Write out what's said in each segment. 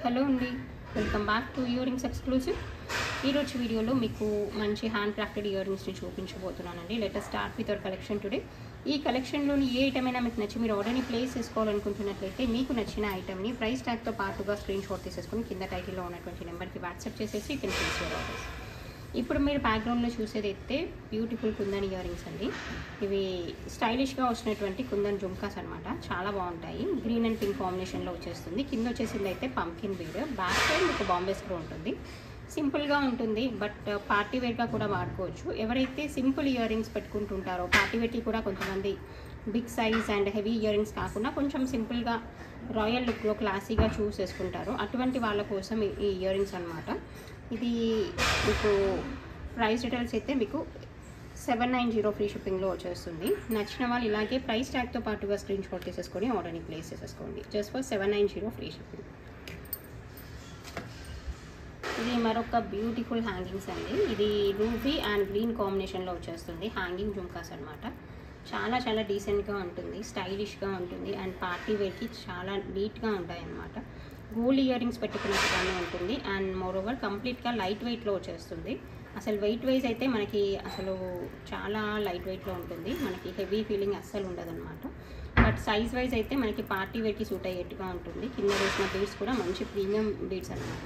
Hello అండి, welcome back to earrings exclusive. ఈరోజు వీడియోలో మీకు మంచి హ్యాండ్ క్రాఫ్టెడ్ ఇయర్ రింగ్స్ని చూపించబోతున్నానండి. Let us start with our collection today. ఈ కలెక్షన్లోని ఏ ఐటమ్ అయినా మీకు నచ్చి మీరు ఆర్డర్ని ప్లేస్ చేసుకోవాలనుకుంటున్నట్లయితే మీకు నచ్చిన ఐటమ్ని ప్రైస్ ట్యాగ్తో పాటుగా స్క్రీన్ షాట్ తీసేసుకొని కింద టైటిల్లో ఉన్నటువంటి నెంబర్కి వాట్సాప్ చేసేసి you can place your orders. ఇప్పుడు మీరు బ్యాక్గ్రౌండ్లో చూసేది అయితే బ్యూటిఫుల్ కుందన్ ఇయర్ రింగ్స్ అండి. ఇవి స్టైలిష్గా వచ్చినటువంటి కుందన్ జుమ్కాస్ అనమాట. చాలా బాగుంటాయి. గ్రీన్ అండ్ పింక్ కాంబినేషన్లో వచ్చేస్తుంది. కింద వచ్చేసింది అయితే పంకిన్ బీడ్. బ్యాక్ సైడ్ మీకు బాంబే స్క్రూ ఉంటుంది. సింపుల్గా ఉంటుంది, బట్ పార్టీ వేర్గా కూడా వాడుకోవచ్చు. ఎవరైతే సింపుల్ ఇయర్ రింగ్స్ పెట్టుకుంటుంటారో, పార్టీ వేర్కి కూడా కొంతమంది big size and heavy earrings కాకుండా కొంచెం సింపుల్గా రాయల్ లుక్లో క్లాసీగా చూస్ చేసుకుంటారు. అటువంటి వాళ్ళ కోసం ఈ ఇయర్ రింగ్స్ అనమాట. ఇది మీకు ప్రైస్ డీటెయిల్స్ అయితే మీకు 790 ఫ్రీ షిప్పింగ్లో వచ్చేస్తుంది. నచ్చిన వాళ్ళు ఇలాగే ప్రైస్ ట్యాగ్తో పాటుగా స్క్రీన్ షాట్ తీసేసుకొని ఆర్డర్ని ప్లేస్ చేసేసుకోండి. Just for 790 free shipping. ఇది మరొక బ్యూటిఫుల్ హ్యాంగింగ్స్ అండి. ఇది రూబీ అండ్ గ్రీన్ కాంబినేషన్లో వచ్చేస్తుంది. హ్యాంగింగ్ జుమ్కాస్ అనమాట. చాలా చాలా డీసెంట్గా ఉంటుంది, స్టైలిష్గా ఉంటుంది అండ్ పార్టీ వేర్కి చాలా నీట్గా ఉంటాయి అన్నమాట. గోల్డ్ ఇయర్ రింగ్స్ పెట్టుకున్నట్టుగానే ఉంటుంది అండ్ మోర్ ఓవర్ కంప్లీట్గా లైట్ వెయిట్లో వచ్చేస్తుంది. అసలు వెయిట్ వైజ్ అయితే మనకి అసలు చాలా లైట్ వెయిట్లో ఉంటుంది. మనకి హెవీ ఫీలింగ్ అస్సలు ఉండదు అనమాట. బట్ సైజ్ వైజ్ అయితే మనకి పార్టీ వేర్కి సూట్ అయ్యేట్టుగా ఉంటుంది. కింద వేసిన బీడ్స్ కూడా మంచి ప్రీమియం బీడ్స్ అనమాట.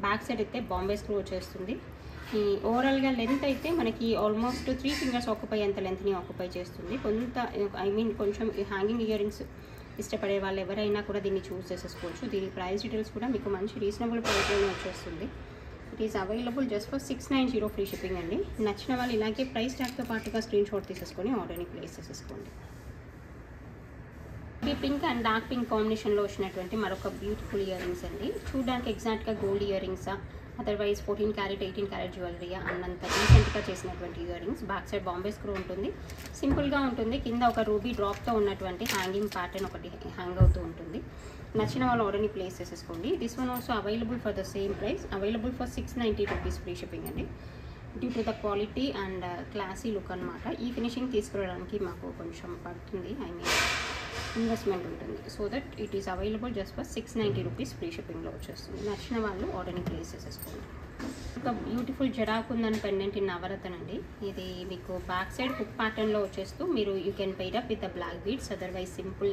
బ్యాక్ సైడ్ అయితే బాంబే స్క్రూ వచ్చేస్తుంది. ఈ ఓవరాల్గా లెంత్ అయితే మనకి ఆల్మోస్ట్ 3 ఫింగర్స్ ఆక్యుపై అంత లెంత్ని ఆక్యుపై చేస్తుంది. కొంచెం హ్యాంగింగ్ ఇయర్ రింగ్స్ ఇష్టపడే వాళ్ళు ఎవరైనా కూడా దీన్ని చూస్ చేసేసుకోవచ్చు. దీని ప్రైస్ డీటెయిల్స్ కూడా మీకు మంచి రీజనబుల్ ప్రైస్లోనే వచ్చేస్తుంది. It is available just for 690 free shipping అండి. నచ్చిన వాళ్ళు ఇలాగే ప్రైస్ ట్యాగ్తో పాటుగా స్క్రీన్ షాట్ తీసేసుకొని ఆర్డర్ని ప్లేస్ చేసేసుకోండి. ఈ పింక్ అండ్ డార్క్ పింక్ కాంబినేషన్లో వచ్చినటువంటి మరొక బ్యూటిఫుల్ ఇయర్ రింగ్స్ అండి. చూడడానికి ఎగ్జాక్ట్గా గోల్డ్ ఇయర్ రింగ్సా, అదర్వైజ్ 14 క్యారెట్ 18 క్యారెట్ జ్యువెలరీయా అన్నంత రీసెంట్గా చేసినటువంటి earrings. Back side Bombay screw ఉంటుంది. సింపుల్గా ఉంటుంది. కింద ఒక రూబీ డ్రాప్తో ఉన్నటువంటి హ్యాంగింగ్ ప్యాటర్న్ ఒకటి హ్యాంగ్ అవుతూ ఉంటుంది. నచ్చిన వాళ్ళు ఆర్డర్ని ప్లేస్ చేసేసుకోండి. This one also available for the same price, available for 690 rupees free shipping అండి. Due to the quality and classy look అనమాట. ఈ ఫినిషింగ్ తీసుకురావడానికి మాకు కొంచెం పడుతుంది, ఇన్వెస్ట్మెంట్ ఉంటుంది. So that it is available just for 690 rupees free షిప్పింగ్లో వచ్చేస్తుంది. నచ్చిన వాళ్ళు ఆర్డర్ని ప్లేస్ చేసేసుకోండి. ఒక బ్యూటిఫుల్ జడాకుందని పెండెంట్ ఇన్ నవరత్న అండి. ఇది మీకు బ్యాక్ సైడ్ హుక్ ప్యాటర్న్లో వచ్చేస్తూ మీరు you can pair up with the black beads, otherwise simple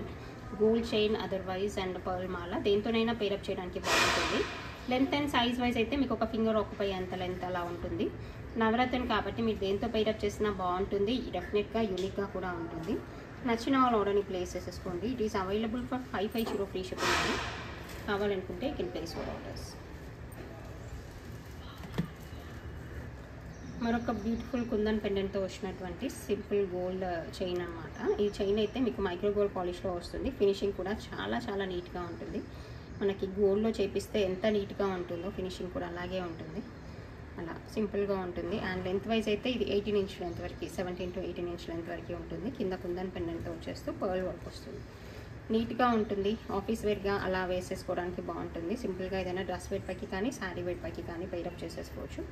gold chain, otherwise and pearl మాల దేంతోనైనా పేరప్ చేయడానికి బాగుంటుంది. లెంత్ అండ్ సైజ్ వైజ్ అయితే మీకు ఒక ఫింగర్ ఆక్యుపై అంత లెంత్ అలా ఉంటుంది. నవరత్న కాబట్టి మీరు దేంతో పేరప్ చేసినా బాగుంటుంది. డెఫినెట్గా యూనిక్గా కూడా ఉంటుంది. నచ్చిన వాళ్ళు ఆర్డర్ని ప్లేస్ చేసేసుకోండి. It is available for 550 free shipping అండి. కావాలనుకుంటే you can place your orders. మరొక బ్యూటిఫుల్ కుందన్ పెండెంట్తో వచ్చినటువంటి సింపుల్ గోల్డ్ చైన్ అనమాట. ఈ చైన్ అయితే మీకు మైక్రో గోల్డ్ పాలిష్లో వస్తుంది. ఫినిషింగ్ కూడా చాలా చాలా నీట్గా ఉంటుంది. మనకి గోల్డ్లో చేపిస్తే ఎంత నీట్గా ఉంటుందో ఫినిషింగ్ కూడా అలాగే ఉంటుంది. అలా సింపుల్గా ఉంటుంది. అండ్ లెంత్ వైజ్ అయితే ఇది 18 ఇంచ్ లెంత్ వరకు, 17 to 18 ఇంచ్ లెంత్ వరకు ఉంటుంది. కింద కుందన్ పెండెంట్తో వచ్చేస్తూ పర్ల్ వర్క్ వస్తుంది. నీట్గా ఉంటుంది. ఆఫీస్ వేర్గా అలా వేసేసుకోవడానికి బాగుంటుంది. సింపుల్గా ఏదైనా డ్రెస్ వేర్ పైకి కానీ శారీ వేర్ పైకి కానీ పైరప్ చేసేసుకోవచ్చు.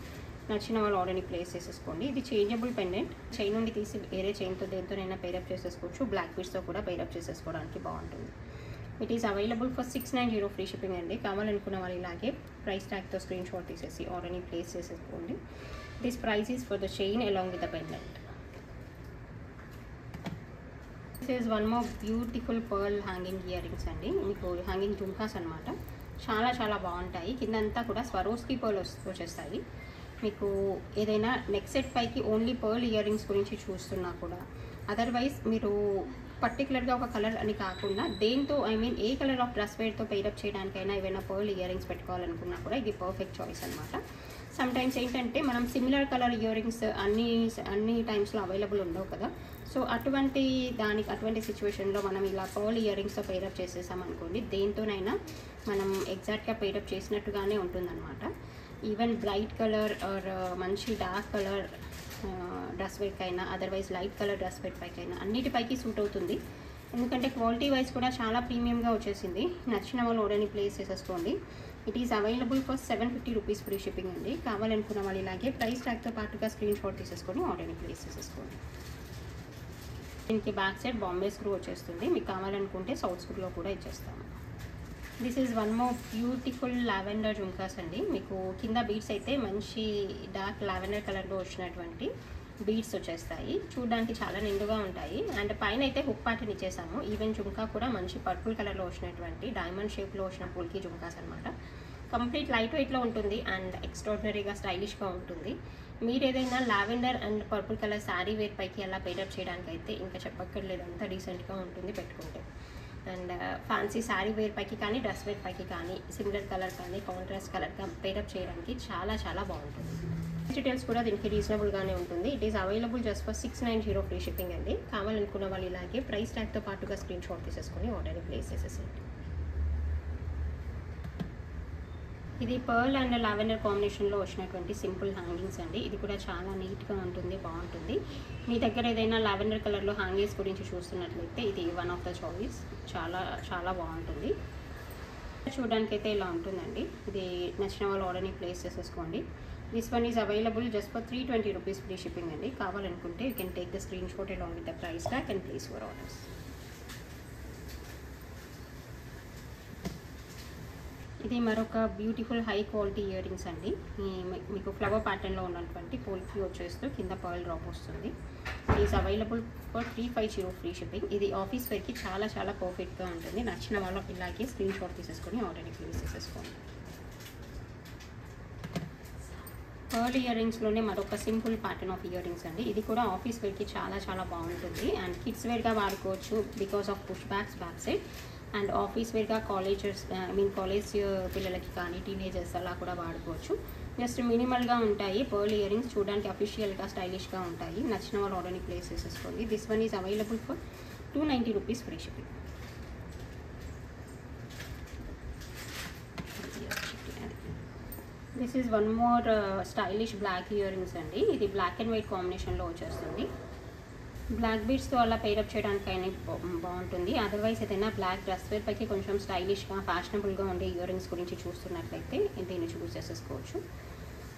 నచ్చిన వాళ్ళు ఆర్డర్ని ప్లేస్ చేసేసుకోండి. ఇది చేంజబుల్ పెండెంట్. చైన్ నుండి తీసి వేరే చైన్తో దేంతోనైనా పైరప్ చేసేసుకోవచ్చు. బ్లాక్ బీడ్స్తో కూడా పైరప్ చేసేసుకోవడానికి బాగుంటుంది. It is available for 690 free shipping అండి. కావాలనుకున్న వాళ్ళు ఇలాగే ప్రైస్ ట్యాగ్తో స్క్రీన్ షాట్ తీసేసి ఆర్డర్ని ప్లేస్ చేసేసుకోండి. This price is for the chain along with the pendant. This is one more beautiful pearl hanging ear rings అండి. మీకు హ్యాంగింగ్ జుమ్కాస్ అనమాట. చాలా చాలా బాగుంటాయి. కిందంతా కూడా స్వరోస్కి పర్ల్ వచ్చేస్తాయి. మీకు ఏదైనా నెక్ సెట్ పైకి ఓన్లీ పర్ల్ ఇయర్ రింగ్స్ గురించి చూస్తున్నా కూడా, అదర్వైజ్ మీరు పర్టికులర్గా ఒక కలర్ అని కాకుండా దేంతో ఏ కలర్ ఆఫ్ డ్రెస్ వేర్తో పెయిరప్ చేయడానికైనా ఏవైనా పర్ల్ ఇయర్ రింగ్స్ పెట్టుకోవాలనుకున్నా కూడా ఇది పర్ఫెక్ట్ చాయిస్ అనమాట. సమ్టైమ్స్ ఏంటంటే మనం సిమిలర్ కలర్ ఇయర్ రింగ్స్ అన్ని టైమ్స్లో అవైలబుల్ ఉండవు కదా. సో అటువంటి సిచ్యువేషన్లో మనం ఇలా పర్ల్ ఇయర్ రింగ్స్తో పెయిరప్ చేసేసామనుకోండి, దేంతోనైనా మనం ఎగ్జాక్ట్గా పెయిరప్ చేసినట్టుగానే ఉంటుందన్నమాట. ఈవెన్ బ్రైట్ కలర్ ఆర్ మంచి డార్క్ కలర్ డ్రెస్ వేర్కైనా, otherwise light colour dress wear పైకైనా అన్నిటిపైకి సూట్ అవుతుంది. ఎందుకంటే క్వాలిటీ వైజ్ కూడా చాలా ప్రీమియంగా వచ్చేసింది. నచ్చిన వాళ్ళు ఆర్డర్ని ప్లేస్ చేసేసుకోండి. It is available for 750 rupees free shipping అండి. కావాలనుకున్న వాళ్ళు ఇలాగే ప్రైస్ ట్యాగ్తో పాటుగా స్క్రీన్ షాట్ తీసేసుకొని ఆర్డర్ని ప్లేస్ చేసేసుకోండి. దీనికి బ్యాక్ సైడ్ బాంబే స్క్రూ వచ్చేస్తుంది. మీకు కావాలనుకుంటే సౌత్ స్క్రూలో కూడా ఇచ్చేస్తాము. This is one more beautiful lavender jhumkas అండి. మీకు కింద బీడ్స్ అయితే మంచి డార్క్ లావెండర్ కలర్లో వచ్చినటువంటి బీడ్స్ వచ్చేస్తాయి. చూడడానికి చాలా నిండుగా ఉంటాయి. అండ్ పైన అయితే హుక్ ప్యాటర్న్ ఇచ్చేసాము. ఈవెన్ జుంకా కూడా మంచి పర్పుల్ కలర్లో వచ్చినటువంటి డైమండ్ షేప్లో వచ్చిన పుల్కి జుంకాస్ అనమాట. కంప్లీట్ లైట్ వెయిట్లో ఉంటుంది అండ్ ఎక్స్ట్రాడినరీగా స్టైలిష్గా ఉంటుంది. మీరు ఏదైనా lavender and purple colour sari wear పైకి అలా పేరప్ చేయడానికి అయితే ఇంకా చెప్పక్కర్లేదు, అంత డీసెంట్గా ఉంటుంది పెట్టుకుంటే. అండ్ ఫ్యాన్సీ శారీ వేర్ పైకి కానీ డ్రెస్ వేర్ పైకి కానీ సిమిలర్ కలర్ కానీ కాంట్రాస్ట్ కలర్గా పేరప్ చేయడానికి చాలా చాలా బాగుంటుంది. డీటెయిల్స్ కూడా దీనికి రీజనబుల్గానే ఉంటుంది. It is available just for 690 free shipping అండి. కావాలనుకున్న వాళ్ళు ఇలాగే ప్రైస్ ట్యాగ్తో పాటుగా స్క్రీన్ షాట్ తీసేసుకొని ఆర్డర్ని ప్లేస్ చేసేసేయండి. ఇది పర్ల్ అండ్ లావెండర్ కాంబినేషన్లో వచ్చినటువంటి సింపుల్ హ్యాంగింగ్స్ అండి. ఇది కూడా చాలా నీట్గా ఉంటుంది, బాగుంటుంది. మీ దగ్గర ఏదైనా లావెండర్ కలర్లో హ్యాంగింగ్స్ గురించి చూస్తున్నట్లయితే ఇది వన్ ఆఫ్ ద చాయిస్. చాలా చాలా బాగుంటుంది. చూడడానికి అయితే ఇలా ఉంటుందండి. ఇది నచ్చిన వాళ్ళు ఆర్డర్ని ప్లేస్ చేసేసుకోండి. This one is available just for 320 rupees free shipping అండి. కావాలనుకుంటే you can take the screen shot along with the price tag and place your orders. ఇది మరొక beautiful high quality ear rings అండి. మీకు ఫ్లవర్ ప్యాటర్న్లో ఉన్నటువంటి పోల్కి వచ్చేస్తూ కింద పర్ల్ డ్రాప్ వస్తుంది. It is available for 350 free shipping. ఇది ఆఫీస్ వేర్కి చాలా చాలా పర్ఫెక్ట్గా ఉంటుంది. నచ్చిన వాళ్ళు ఇలాగే స్క్రీన్ షాట్ తీసేసుకొని ఆర్డర్ని ప్లేస్ చేసేసుకోండి. పర్ల్ ఇయర్ రింగ్స్లోనే మరొక simple pattern of ear rings అండి. ఇది కూడా ఆఫీస్ వేర్కి చాలా చాలా బాగుంటుంది అండ్ కిడ్స్ వేర్గా వాడుకోవచ్చు because of push back side. And office వేర్గా కాలేజ్ పిల్లలకి కానీ టీనేజర్స్ అలా కూడా వాడుకోవచ్చు. జస్ట్ మినిమల్గా ఉంటాయి పర్ల్ ఇయర్ రింగ్స్. చూడడానికి అఫీషియల్గా స్టైలిష్గా ఉంటాయి. నచ్చిన వాళ్ళు ఆర్డర్ని ప్లేస్ చేసేసుకోండి. This one is available for 290 rupees free shipping. This is one more stylish black earrings అండి. ఇది బ్లాక్ అండ్ వైట్ కాంబినేషన్లో వచ్చేస్తుంది. బ్లాక్ బీడ్స్తో అలా పేరప్ చేయడానికి అయినా బాగుంటుంది. అదర్వైజ్ ఏదైనా బ్లాక్ డ్రెస్ వేర్ పైకి కొంచెం స్టైలిష్గా ఫ్యాషనబుల్గా ఉండే ఇయర్ రింగ్స్ గురించి చూస్తున్నట్లయితే దీన్ని చూస్ చేసేసుకోవచ్చు.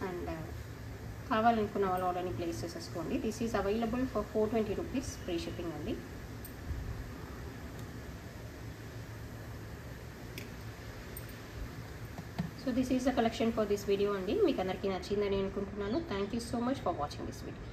అండ్ కావాలనుకున్న వాళ్ళు ఆర్డర్ని ప్లేస్ చేసేసుకోండి. This is available for 420 rupees free shipping అండి. So this is the collection for this video అండి. మీకు అందరికీ నచ్చిందని అనుకుంటున్నాను. Thank you so much for watching this video.